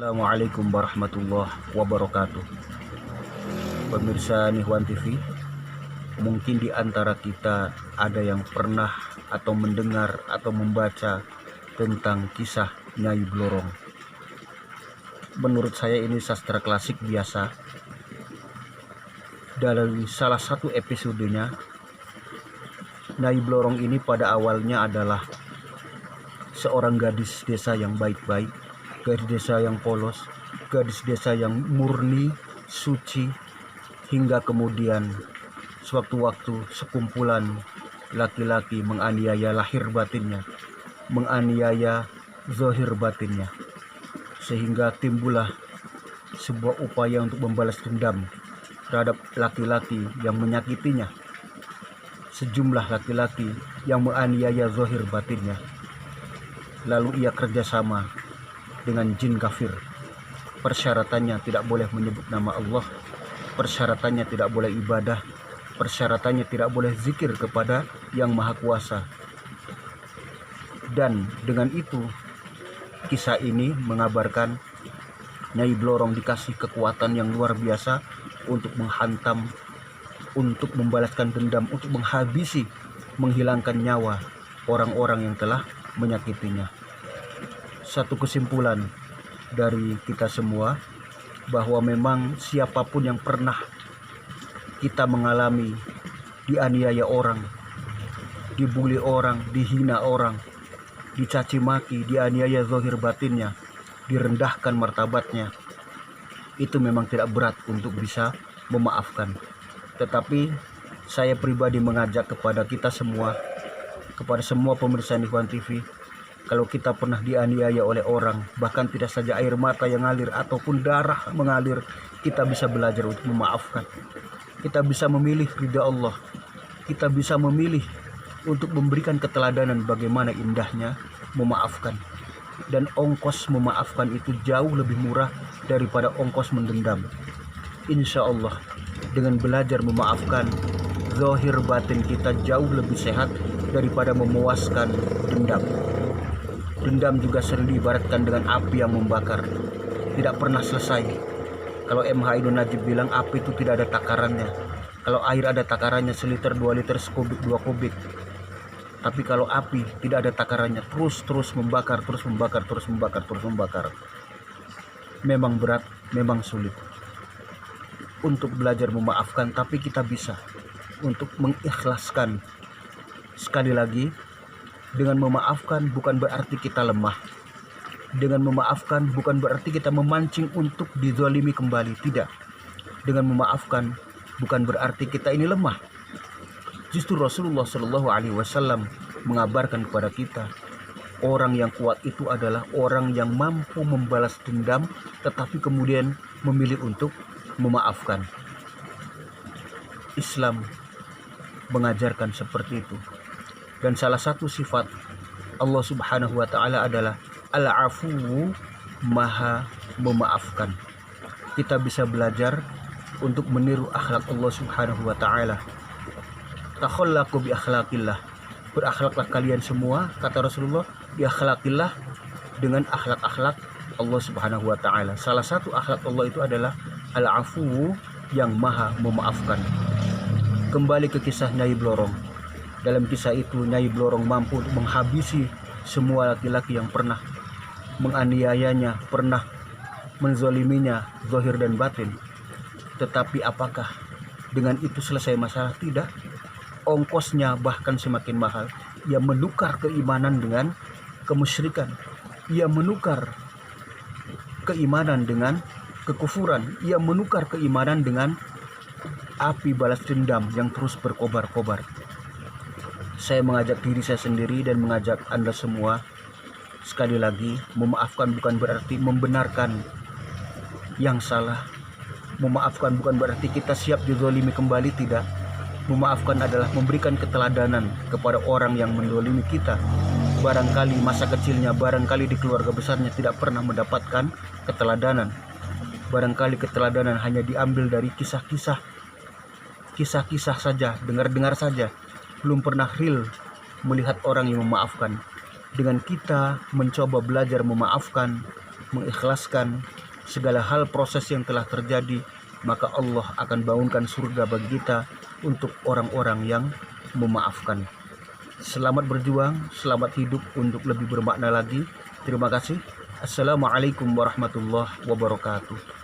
Assalamualaikum warahmatullahi wabarakatuh. Pemirsa Nihwan TV, mungkin di antara kita ada yang pernah atau mendengar atau membaca tentang kisah Nyai Blorong. Menurut saya ini sastra klasik biasa. Dari salah satu episodenya, Nyai Blorong ini pada awalnya adalah seorang gadis desa yang baik-baik, gadis desa yang polos, gadis desa yang murni, suci, hingga kemudian sewaktu-waktu sekumpulan laki-laki menganiaya lahir batinnya, menganiaya zahir batinnya, sehingga timbullah sebuah upaya untuk membalas dendam terhadap laki-laki yang menyakitinya, sejumlah laki-laki yang menganiaya zahir batinnya. Lalu ia kerjasama dengan jin kafir. Persyaratannya tidak boleh menyebut nama Allah, persyaratannya tidak boleh ibadah, persyaratannya tidak boleh zikir kepada Yang Maha Kuasa. Dan dengan itu, kisah ini mengabarkan Nyai Blorong dikasih kekuatan yang luar biasa untuk menghantam, untuk membalaskan dendam, untuk menghabisi, menghilangkan nyawa orang-orang yang telah menyakitinya. Satu kesimpulan dari kita semua, bahwa memang siapapun yang pernah kita mengalami dianiaya orang, dibully orang, dihina orang, dicaci maki, dianiaya zahir batinnya, direndahkan martabatnya, itu memang tidak berat untuk bisa memaafkan. Tetapi saya pribadi mengajak kepada kita semua, kepada semua pemirsa Nihwan TV, kalau kita pernah dianiaya oleh orang, bahkan tidak saja air mata yang ngalir ataupun darah mengalir, kita bisa belajar untuk memaafkan. Kita bisa memilih ridha Allah. Kita bisa memilih untuk memberikan keteladanan bagaimana indahnya memaafkan. Dan ongkos memaafkan itu jauh lebih murah daripada ongkos mendendam. Insya Allah, dengan belajar memaafkan, zahir batin kita jauh lebih sehat daripada memuaskan dendam. Dendam juga sering diibaratkan dengan api yang membakar, tidak pernah selesai. Kalau MH Idun Najib bilang api itu tidak ada takarannya. Kalau air ada takarannya, seliter, 2 liter, sekubik, 2 kubik. Tapi kalau api tidak ada takarannya, terus membakar, terus membakar, terus membakar, terus membakar. Memang berat, memang sulit untuk belajar memaafkan, tapi kita bisa untuk mengikhlaskan. Sekali lagi, dengan memaafkan bukan berarti kita lemah. Dengan memaafkan bukan berarti kita memancing untuk dizalimi kembali. Tidak. Dengan memaafkan bukan berarti kita ini lemah. Justru Rasulullah SAW mengabarkan kepada kita, orang yang kuat itu adalah orang yang mampu membalas dendam, tetapi kemudian memilih untuk memaafkan. Islam mengajarkan seperti itu. Dan salah satu sifat Allah Subhanahu wa Ta'ala adalah Al-Afu, Maha Memaafkan. Kita bisa belajar untuk meniru akhlak Allah Subhanahu wa Ta'ala. Takhallaqu bi akhlaqillah. Berakhlaklah kalian semua, kata Rasulullah, bi akhlaqillah, dengan akhlak-akhlak Allah Subhanahu wa Ta'ala. Salah satu akhlak Allah itu adalah Al-Afu, yang Maha Memaafkan. Kembali ke kisah Nyai Blorong. Dalam kisah itu, Nyai Blorong mampu untuk menghabisi semua laki-laki yang pernah menganiayanya, pernah menzaliminya zahir dan batin. Tetapi apakah dengan itu selesai masalah? Tidak. Ongkosnya bahkan semakin mahal. Ia menukar keimanan dengan kemusyrikan. Ia menukar keimanan dengan kekufuran. Ia menukar keimanan dengan api balas dendam yang terus berkobar-kobar. Saya mengajak diri saya sendiri dan mengajak Anda semua, sekali lagi, memaafkan bukan berarti membenarkan yang salah. Memaafkan bukan berarti kita siap dizalimi kembali, tidak. Memaafkan adalah memberikan keteladanan kepada orang yang menzalimi kita. Barangkali masa kecilnya, barangkali di keluarga besarnya tidak pernah mendapatkan keteladanan. Barangkali keteladanan hanya diambil dari kisah-kisah saja, dengar-dengar saja. Belum pernah real melihat orang yang memaafkan. Dengan kita mencoba belajar memaafkan, mengikhlaskan segala hal proses yang telah terjadi, maka Allah akan bangunkan surga bagi kita untuk orang-orang yang memaafkan. Selamat berjuang, selamat hidup untuk lebih bermakna lagi. Terima kasih. Assalamualaikum warahmatullahi wabarakatuh.